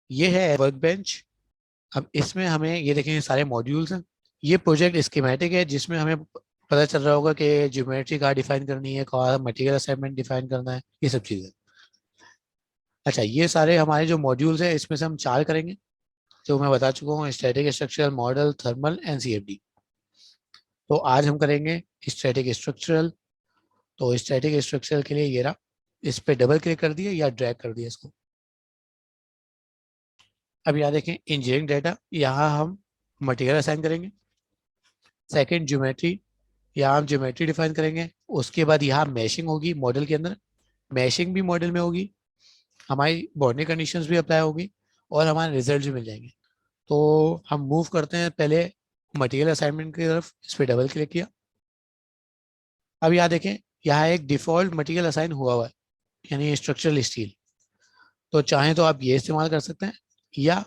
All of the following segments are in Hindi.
ये है वर्क बेंच। अब इसमें हमें ये देखें, ये सारे मॉड्यूल्स हैं। ये प्रोजेक्ट स्कीमेटिक है जिसमें हमें पता चल रहा होगा कि ज्योमेट्री कहाँ डिफाइन करनी है, कहाँ मटेरियल असाइनमेंट डिफाइन करना है, ये सब चीज़ें। अच्छा, ये सारे हमारे जो मॉड्यूल्स हैं इसमें से हम 4 करेंगे, जो मैं बता चुका हूँ, static, structural, model, thermal and CFD। तो आज हम करेंगे स्टैटिक स्ट्रक्चरल। तो स्टैटिक स्ट्रक्चरल के लिए ये रहा, इस पे डबल क्लिक कर दिया या ड्रैग कर दिया इसको। अब यहाँ देखें इंजीनियरिंग डाटा, यहाँ हम मटेरियल असाइन करेंगे। सेकंड ज्योमेट्री, यहाँ हम ज्योमेट्री डिफाइन करेंगे। उसके बाद यहाँ मैशिंग होगी मॉडल के अंदर, मैशिंग भी मॉडल में होगी, हमारी बाउंड्री कंडीशंस भी अप्लाई होगी और हमारे रिजल्ट भी मिल जाएंगे। तो हम मूव करते हैं पहले मटेरियल असाइनमेंट की तरफ, इस पर डबल क्लिक किया। अब यहाँ देखें, यहाँ एक डिफॉल्ट मटेरियल असाइन हुआ हुआ है, यानी स्ट्रक्चरल स्टील। तो चाहें तो आप ये इस्तेमाल कर सकते हैं या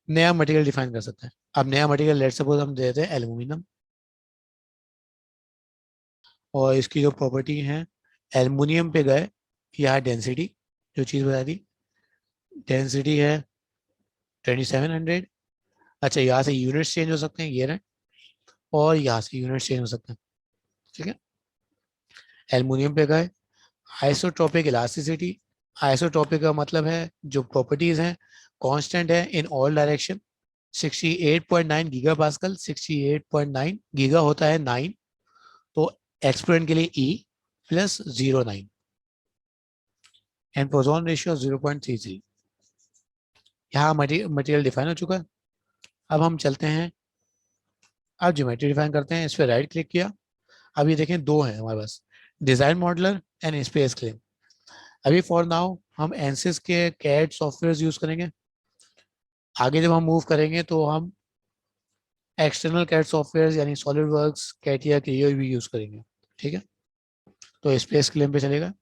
नया मटेरियल डिफाइन कर सकते हैं। अब नया मटेरियल लेट सपोज हम दे देते हैं एल्यूमिनियम, और इसकी जो प्रॉपर्टी है, एल्युमिनियम पे गए, यहाँ डेंसिटी जो चीज़ बता दी, डेंसिटी है 2700। अच्छा, यहाँ से यूनिट्स चेंज हो सकते हैं, ये रहे, और यहाँ से यूनिट्स चेंज हो सकते हैं। ठीक है, एल्युमिनियम पे गए, आइसोट्रोपिक इलास्टिसिटी। आइसोट्रोपिक का मतलब है जो प्रॉपर्टीज हैं कांस्टेंट है in all direction. 68.9 giga pascal, 68.9 giga होता है 9, तो एक्सपोनेंट के लिए E+09, एंड पोजॉन रेशियो 0.33। यहाँ मटेरियल डिफाइन हो चुका है। अब हम चलते हैं, अब ज्योमेट्री डिफाइन करते हैं, इस पर राइट क्लिक किया। अब ये देखें, दो हैं हमारे पास, design modeler and space claim. अभी फॉर नाउ हम एनसिस के कैड सॉफ्टवेयर यूज करेंगे। आगे जब हम मूव करेंगे तो हम एक्सटर्नल कैड सॉफ्टवेयर यानी सॉलिड वर्क्स, कैटिया, क्रियो भी यूज करेंगे। ठीक है, तो स्पेस क्लेम पे चलेगा।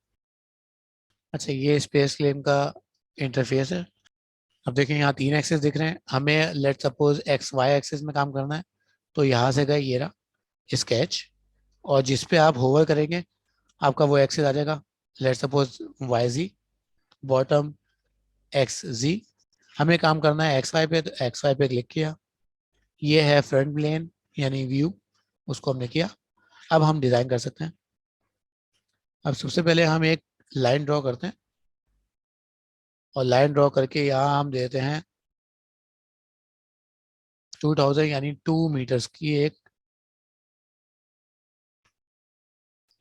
अच्छा, ये स्पेस क्लेम का इंटरफेस है। अब देखें, यहाँ 3 एक्सेस दिख रहे हैं, हमें लेट सपोज XY एक्सेस में काम करना है। तो यहाँ से गए, ये रहा स्केच, और जिस पे आप होवर करेंगे आपका वो एक्सेस आ जाएगा। Let suppose YZ, bottom XZ। हमें काम करना है XY पे, तो XY पे क्लिक किया। ये है फ्रंट प्लेन यानी व्यू, उसको हमने किया। अब हम डिज़ाइन कर सकते हैं। अब सबसे पहले हम एक लाइन ड्रॉ करते हैं, और लाइन ड्रॉ करके यहाँ हम देते हैं 2000 यानी 2 मीटर्स की एक,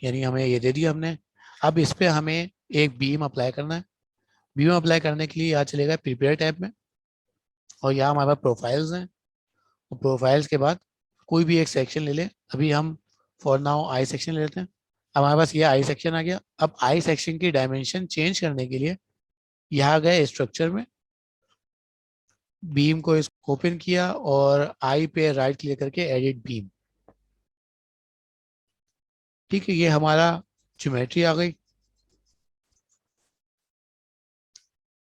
यानी हमें ये दे दिया हमने। अब इस पे हमें एक बीम अप्लाई करना है। बीम अप्लाई करने के लिए यहाँ चलेगा प्रिपेयर टैब में, और यहाँ हमारे पास प्रोफाइल्स हैं। और प्रोफाइल्स के बाद कोई भी एक सेक्शन ले लें। अभी हम फॉर नाउ आई सेक्शन ले लेते हैं। अब हमारे पास ये आई सेक्शन आ गया। अब आई सेक्शन की डायमेंशन चेंज करने के लिए यहाँ गए स्ट्रक्चर में, बीम को इसको ओपन किया और आई पे राइट क्लिक करके एडिट बीम। ठीक है, ये हमारा ज्योमेट्री आ गई।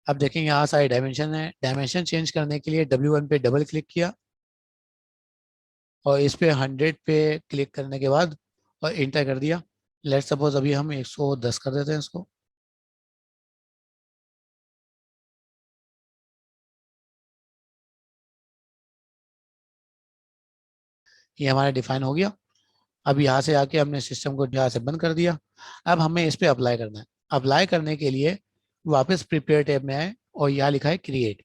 अब देखें, यहाँ सारे डायमेंशन है, डायमेंशन चेंज करने के लिए W1 पे डबल क्लिक किया, और इस पे 100 पे क्लिक करने के बाद और इंटर कर दिया। लेट सपोज अभी हम 110 कर देते हैं इसको। ये हमारा डिफाइन हो गया। अब यहाँ से आके हमने सिस्टम को यहाँ से बंद कर दिया। अब हमें इस पे अप्लाई करना है। अप्लाई करने के लिए वापस प्रिपेयर टैब में आए, और यहाँ लिखा है क्रिएट।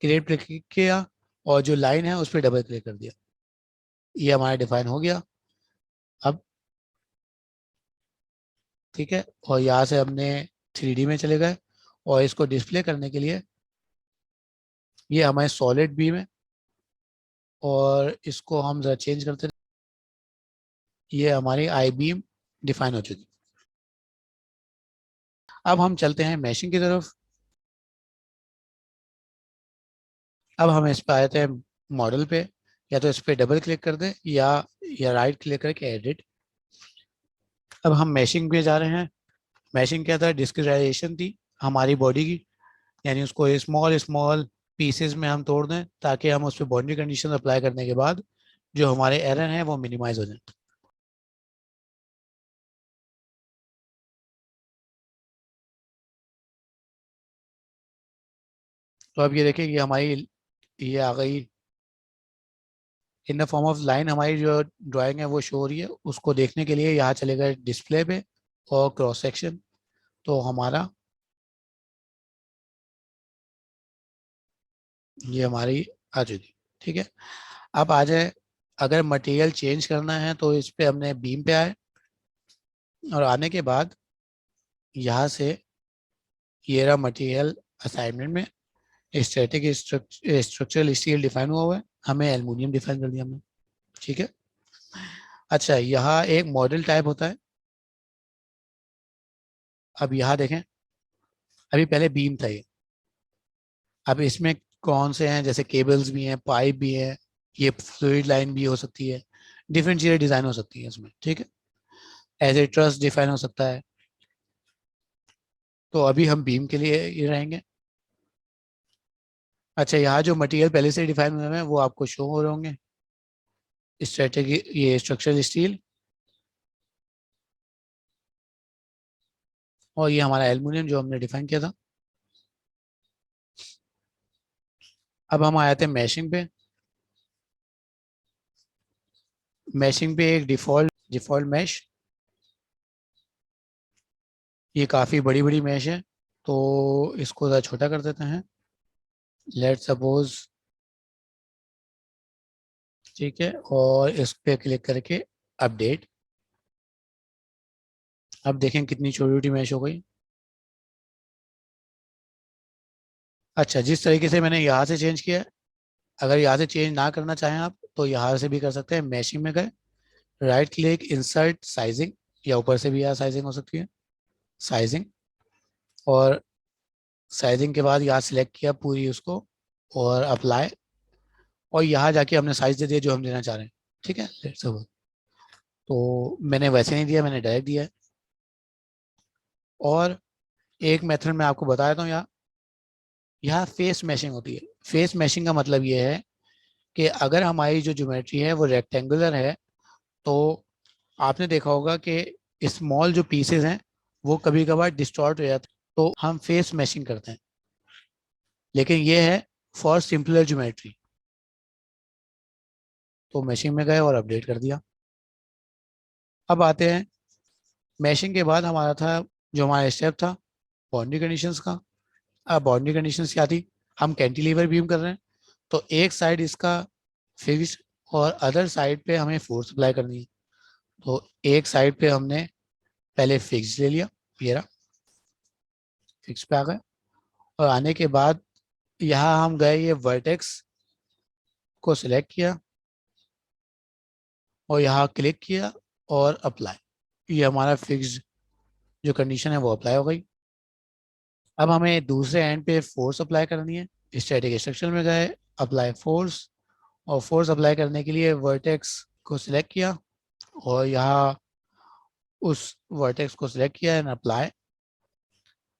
क्रिएट पे क्लिक किया, और जो लाइन है उस पर डबल क्लिक कर दिया। ये हमारा डिफाइन हो गया। अब ठीक है, और यहाँ से हमने 3D में चले गए, और इसको डिस्प्ले करने के लिए ये हमारे सॉलिड बीम है, और इसको हम जरा चेंज करते हैं। ये हमारी आई बीम डिफाइन हो चुकी। अब हम चलते हैं मैशिंग की तरफ। अब हम इस पे आते हैं मॉडल पे, या तो इस पे डबल क्लिक कर दें या राइट क्लिक करके एडिट। अब हम मैशिंग पे जा रहे हैं। मैशिंग क्या था, डिस्क्रिटाइजेशन थी हमारी बॉडी की, यानी उसको स्मॉल स्मॉल पीसेस में हम तोड़ दें, ताकि हम उस पर बाउंड्री कंडीशन अप्लाई करने के बाद जो हमारे एरर हैं वो मिनिमाइज हो जाए। तो अब ये देखिए कि हमारी ये आ गई in the form of line. हमारी जो ड्राइंग है वो शो हो रही है। उसको देखने के लिए यहाँ चले गए डिस्प्ले पे और क्रॉस सेक्शन। तो हमारा ये हमारी आ चुकी। ठीक है, अब आ जाए, अगर मटेरियल चेंज करना है तो इस पे हमने बीम पे आए, और आने के बाद यहाँ से ये रहा मटेरियल असाइनमेंट में स्टैटिक स्ट्रक्चरल स्टील डिफाइन हुआ हुआ है, हमें एल्युमिनियम डिफाइन कर दिया हमने। ठीक है, अच्छा यहाँ एक मॉडल टाइप होता है। अब यहाँ देखें, अभी पहले बीम था ये, अब इसमें कौन से हैं, जैसे केबल्स भी हैं, पाइप भी है, ये फ्लूइड लाइन भी हो सकती है, डिफरेंट चीज़ें डिज़ाइन हो सकती है इसमें। ठीक है, एज ए ट्रस डिफाइन हो सकता है। तो अभी हम बीम के लिए ये रहेंगे। अच्छा यहाँ जो मटेरियल पहले से डिफाइन हुए हैं वो आपको शो हो रहे होंगे, स्ट्रेटेजिक ये स्ट्रक्चरल स्टील, और ये हमारा एल्युमिनियम जो हमने डिफाइन किया था। अब हम आए थे मैशिंग पे। मैशिंग पे एक डिफॉल्ट मैश, ये काफ़ी बड़ी बड़ी मैश है, तो इसको ज़रा छोटा कर देते हैं। लेट सपोज, ठीक है, और इस पे क्लिक करके अपडेट। अब देखें कितनी छोटी छोटी मैश हो गई। अच्छा, जिस तरीके से मैंने यहाँ से चेंज किया है, अगर यहाँ से चेंज ना करना चाहें आप तो यहाँ से भी कर सकते हैं। मैशिंग में गए, राइट क्लिक, इंसर्ट साइजिंग, या ऊपर से भी यहाँ साइजिंग हो सकती है, साइजिंग, और साइजिंग के बाद यहाँ सिलेक्ट किया पूरी उसको, और अप्लाई, और यहाँ जाके हमने साइज दे दिया जो हम देना चाह रहे हैं। ठीक है, लेट्स सपोज, तो मैंने वैसे नहीं दिया, मैंने डायरेक्ट दिया है। और एक मेथड मैं आपको बता देता हूँ, यहाँ फेस मैशिंग होती है। फेस मैशिंग का मतलब ये है कि अगर हमारी जो ज्योमेट्री है वो रेक्टेंगुलर है, तो आपने देखा होगा कि स्मॉल जो पीसेस हैं वो कभी कभार डिस्टॉर्ट हो जाते हैं, तो हम फेस मैशिंग करते हैं। लेकिन ये है फॉर सिंपलर ज्योमेट्री। तो मैशिंग में गए और अपडेट कर दिया। अब आते हैं, मैशिंग के बाद हमारा था, जो हमारा स्टेप था बाउंड्री कंडीशंस का। अब बाउंड्री कंडीशंस क्या थी, हम कैंटिलीवर बीम कर रहे हैं, तो एक साइड इसका फिक्स और अदर साइड पे हमें फोर्स अप्लाई करनी है। तो एक साइड पे हमने पहले फिक्स ले लिया, ये रहा, फिक्स पे आ गए, और आने के बाद यहाँ हम गए, ये वर्टेक्स को सिलेक्ट किया और यहाँ क्लिक किया और अप्लाई, ये हमारा फिक्स जो कंडीशन है वो अप्लाई हो गई। अब हमें दूसरे एंड पे फोर्स अप्लाई करनी है। स्टैटिक स्ट्रक्चर में गए, अप्लाई फोर्स, और फोर्स अप्लाई करने के लिए वर्टेक्स को सिलेक्ट किया और यहाँ उस वर्टेक्स को सिलेक्ट किया एंड अप्लाई।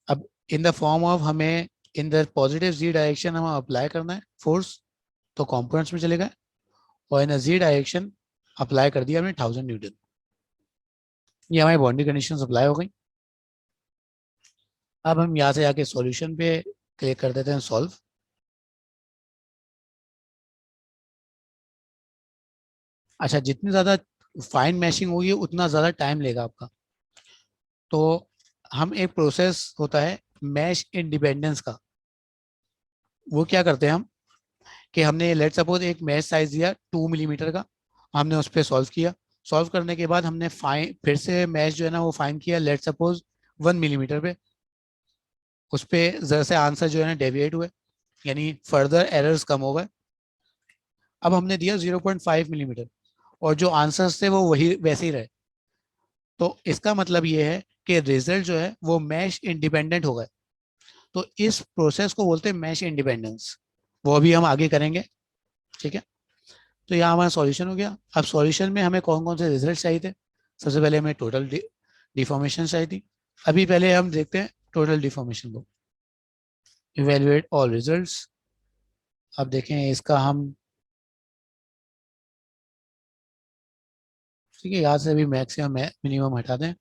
अब इन द फॉर्म ऑफ हमें in the positive G direction हमें अप्लाई करना है फोर्स, तो कंपोनेंट्स में चले गए और इन जी डायरेक्शन अप्लाई कर दिया हमने 1000 न्यूटन। ये हमारी बाउंड्री कंडीशन अप्लाई हो गई। अब हम यहाँ से आके सॉल्यूशन पे क्लिक कर देते हैं, सॉल्व। अच्छा, जितनी ज़्यादा फाइन मैशिंग होगी उतना ज़्यादा टाइम लेगा आपका। तो हम एक प्रोसेस होता है मैश इंडिपेंडेंस का, वो क्या करते हैं हम, कि हमने लेट सपोज एक मैश साइज दिया 2 मिलीमीटर का, हमने उस पर सॉल्व किया। सॉल्व करने के बाद हमने फाइन फिर से मैश जो है ना वो फाइन किया लेट सपोज 1 मिलीमीटर पे, उस पर ज़रा से आंसर जो है ना डेविएट हुए, यानी फर्दर एरर्स कम हो गए। अब हमने दिया 0.5 मिलीमीटर, और जो आंसर्स थे वो वही वैसे ही रहे। तो इसका मतलब ये है कि रिजल्ट जो है वो मैश इंडिपेंडेंट हो गए। तो इस प्रोसेस को बोलते हैं मैश इंडिपेंडेंस, वो अभी हम आगे करेंगे। ठीक है, तो यहाँ हमारा सॉल्यूशन हो गया। अब सॉल्यूशन में हमें कौन कौन से रिजल्ट चाहिए थे। सबसे पहले हमें टोटल डिफॉर्मेशन चाहिए थी। अभी पहले हम देखते हैं टोटल डिफॉर्मेशन को, इवेलुएट ऑल रिजल्ट्स। अब देखें इसका हम, ठीक है, यहाँ से अभी मैक्सिमम मिनिमम हटा दें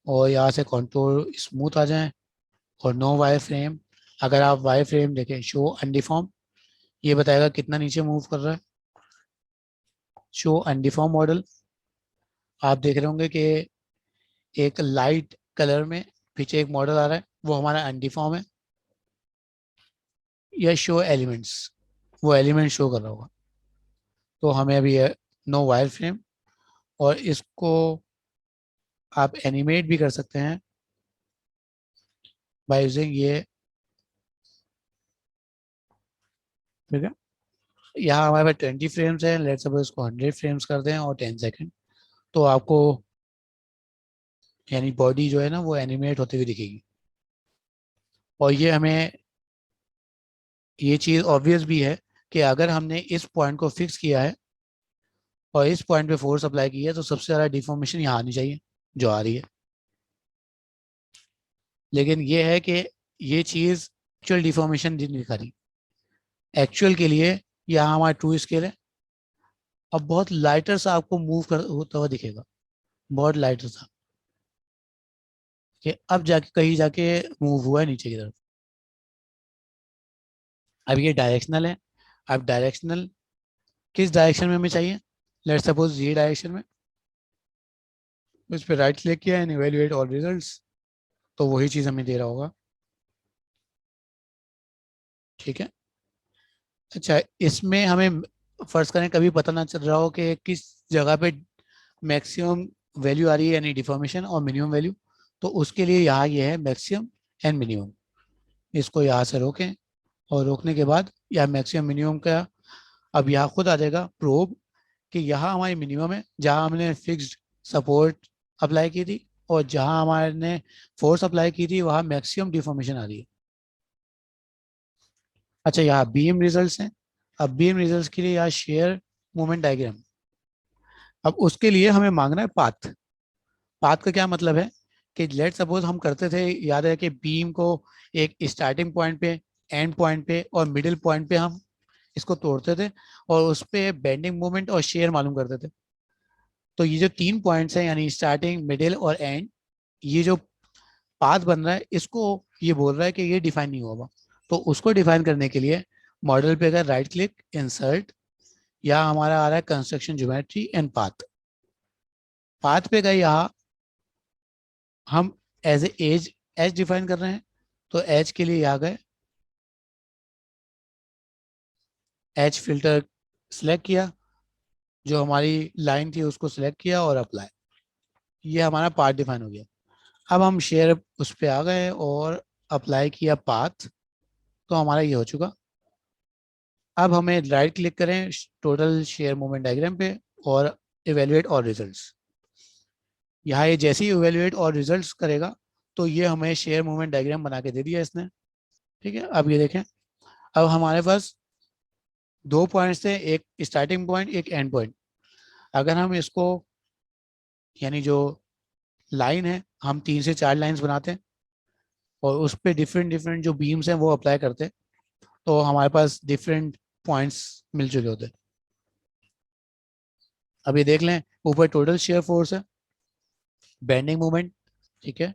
और यहाँ से कंट्रोल स्मूथ आ जाए और नो वायर फ्रेम, अगर आप वाई फ्रेम देखें, शो अनडिफॉर्म, ये बताएगा कितना नीचे मूव कर रहा है। शो अनडिफॉर्म मॉडल, आप देख रहे होंगे कि एक लाइट कलर में पीछे एक मॉडल आ रहा है, वो हमारा अनडिफॉर्म है। या शो एलिमेंट्स, वो एलिमेंट शो कर रहा होगा। तो हमें अभी नो वायर फ्रेम, और इसको आप एनिमेट भी कर सकते हैं बाय यूजिंग ये। ठीक है, यहाँ हमारे पास 20 फ्रेम्स हैं, लेट्स सपोज इसको 100 फ्रेम्स कर दें और 10 सेकेंड, तो आपको यानी बॉडी जो है ना वो एनिमेट होती हुई दिखेगी। और ये हमें ये चीज़ ऑब्वियस भी है कि अगर हमने इस पॉइंट को फिक्स किया है और इस पॉइंट पे फोर्स अप्लाई की है, तो सबसे ज़्यादा डिफॉर्मेशन यहाँ आनी चाहिए, जो आ रही है। लेकिन ये है कि ये चीज़ एक्चुअल डिफॉर्मेशन नहीं दिखा रही। एक्चुअल के लिए यहाँ हमारा ट्रू स्केल है, अब बहुत लाइटर सा आपको मूव कर होता हुआ दिखेगा, बहुत लाइटर सा, कि अब जाके कहीं जाके मूव हुआ है नीचे की तरफ। अब ये डायरेक्शनल है। अब डायरेक्शनल किस डायरेक्शन में हमें चाहिए, लेट सपोज ये डायरेक्शन में, इस पर राइट क्लिक किया एंड इवेल्युएट ऑल रिजल्ट्स, तो वही चीज़ हमें दे रहा होगा। ठीक है। अच्छा, इसमें हमें फर्ज करें कभी पता ना चल रहा हो कि किस जगह पे मैक्सिमम वैल्यू आ रही है यानी डिफॉर्मेशन, और मिनिमम वैल्यू, तो उसके लिए यहाँ ये है मैक्सिमम एंड मिनिमम। इसको यहाँ से रोकें, और रोकने के बाद यहाँ मैक्सिमम मिनिमम का अब यहाँ खुद आ जाएगा प्रोब कि यहाँ हमारी मिनिमम है जहाँ हमने फिक्स्ड सपोर्ट अप्लाई की थी, और जहाँ हमारे ने फोर्स अप्लाई की थी वहाँ मैक्सिमम डिफॉर्मेशन आ रही है। अच्छा, यहाँ बीम रिजल्ट्स हैं। अब बीम रिजल्ट्स के लिए यहाँ शेयर मोमेंट डायग्राम। अब उसके लिए हमें मांगना है पाथ। पाथ का क्या मतलब है कि लेट सपोज हम करते थे, याद है कि बीम को एक स्टार्टिंग पॉइंट पे, एंड पॉइंट पे और मिडिल पॉइंट पे हम इसको तोड़ते थे, और उस पे बेंडिंग मोमेंट और शेयर मालूम करते थे। तो ये जो 3 पॉइंट्स हैं यानी स्टार्टिंग, मिडिल और एंड, ये जो पाथ बन रहा है इसको ये बोल रहा है कि ये डिफाइन नहीं हुआ। तो उसको डिफाइन करने के लिए मॉडल पे अगर राइट क्लिक, इंसर्ट, या हमारा आ रहा है construction geometry and path, path पे गए, यहाँ हम edge A edge edge define कर रहे हैं। तो एज के लिए यहाँ गए, एज फिल्टर सेलेक्ट किया, जो हमारी लाइन थी उसको सिलेक्ट किया और अप्लाई, ये हमारा पाथ डिफाइन हो गया। अब हम शेयर उस पर आ गए और अप्लाई किया पाथ, तो हमारा ये हो चुका। अब हमें राइट क्लिक करें टोटल शेयर मोमेंट डायग्राम पे, और इवेल्युएट और रिजल्ट्स। यहाँ ये जैसे ही इवेल्युएट और रिजल्ट्स करेगा, तो ये हमें शेयर मोमेंट डायग्राम बना के दे दिया इसने। ठीक है, अब ये देखें, अब हमारे पास 2 पॉइंट्स थे, एक स्टार्टिंग पॉइंट एक एंड पॉइंट। अगर हम इसको यानी जो लाइन है, हम 3 से 4 लाइंस बनाते हैं और उस पर डिफरेंट डिफरेंट जो बीम्स हैं वो अप्लाई करते हैं, तो हमारे पास डिफरेंट पॉइंट्स मिल चुके होते हैं। अब ये देख लें, ऊपर टोटल शेयर फोर्स है, बेंडिंग मोमेंट, ठीक है,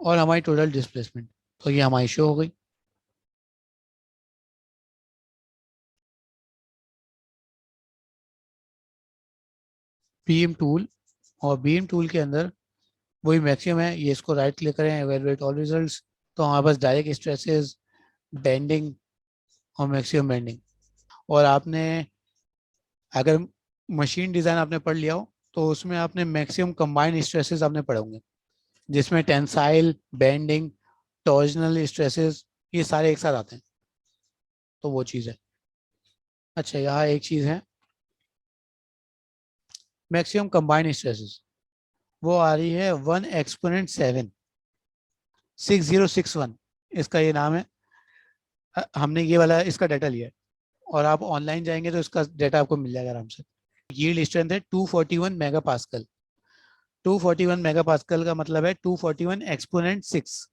और हमारी टोटल डिस्प्लेसमेंट, तो ये हमारी शो हो गई। बीम टूल, और बीम टूल के अंदर वही मैक्सिमम है, ये इसको राइट क्लिक करें, एवेलुएट ऑल रिजल्ट्स, तो हमारे पास डायरेक्ट स्ट्रेसेस, बेंडिंग और मैक्सिमम बेंडिंग। और आपने अगर मशीन डिज़ाइन आपने पढ़ लिया हो, तो उसमें आपने मैक्सिमम कंबाइंड स्ट्रेसेस आपने पढ़े होंगे, जिसमें टेंसाइल, बेंडिंग, टॉर्जनल स्ट्रेसेस, ये सारे एक साथ आते हैं, तो वो चीज़ है। अच्छा, यहाँ एक चीज़ है, मैक्सिमम कंबाइंड स्ट्रेसेस, वो आ रही है 1 exponent 7 6061, इसका ये नाम है। हमने ये वाला इसका डाटा लिया है, और आप ऑनलाइन जाएंगे तो इसका डाटा आपको मिल जाएगा आराम से। यील्ड स्ट्रेंथ है 241 मेगा पास्कल। 241 मेगा पास्कल का मतलब है 241 एक्सपोनेंट 6,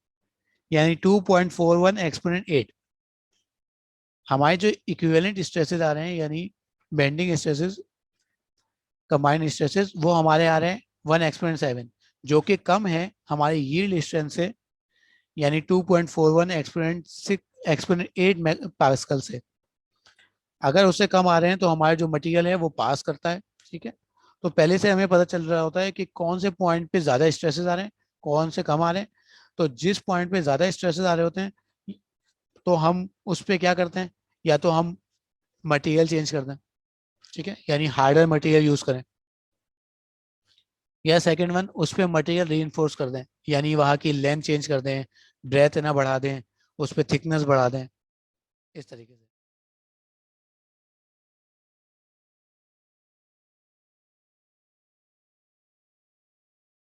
यानी 2.41 एक्सपोनेंट 8। हमारे जो इक्विवेलेंट स्ट्रेसेस आ रहे हैं यानी बेंडिंग स्ट्रेसेस, कंबाइंड स्ट्रेसेस, वो हमारे आ रहे हैं 1 exponent 7, जो कि कम है हमारे यील्ड स्ट्रेंथ से, यानी 2.41 एक्सपोनेंट 8 पास्कल से। अगर उससे कम आ रहे हैं तो हमारे जो मटेरियल है वो पास करता है, ठीक है। तो पहले से हमें पता चल रहा होता है कि कौन से पॉइंट पे ज्यादा स्ट्रेसेस आ रहे हैं, कौन से कम आ रहे हैं। तो जिस पॉइंट पे ज्यादा स्ट्रेसेस आ रहे होते हैं तो हम उस पे क्या करते हैं, या तो हम मटेरियल चेंज कर दें, ठीक है, यानी हार्डर मटेरियल यूज करें, या सेकंड वन उस पर मटेरियल री इन्फोर्स कर दें, यानी वहाँ की लेंथ चेंज कर दें, ब्रेथ ना बढ़ा दें, उस पर थिकनेस बढ़ा दें, इस तरीके से।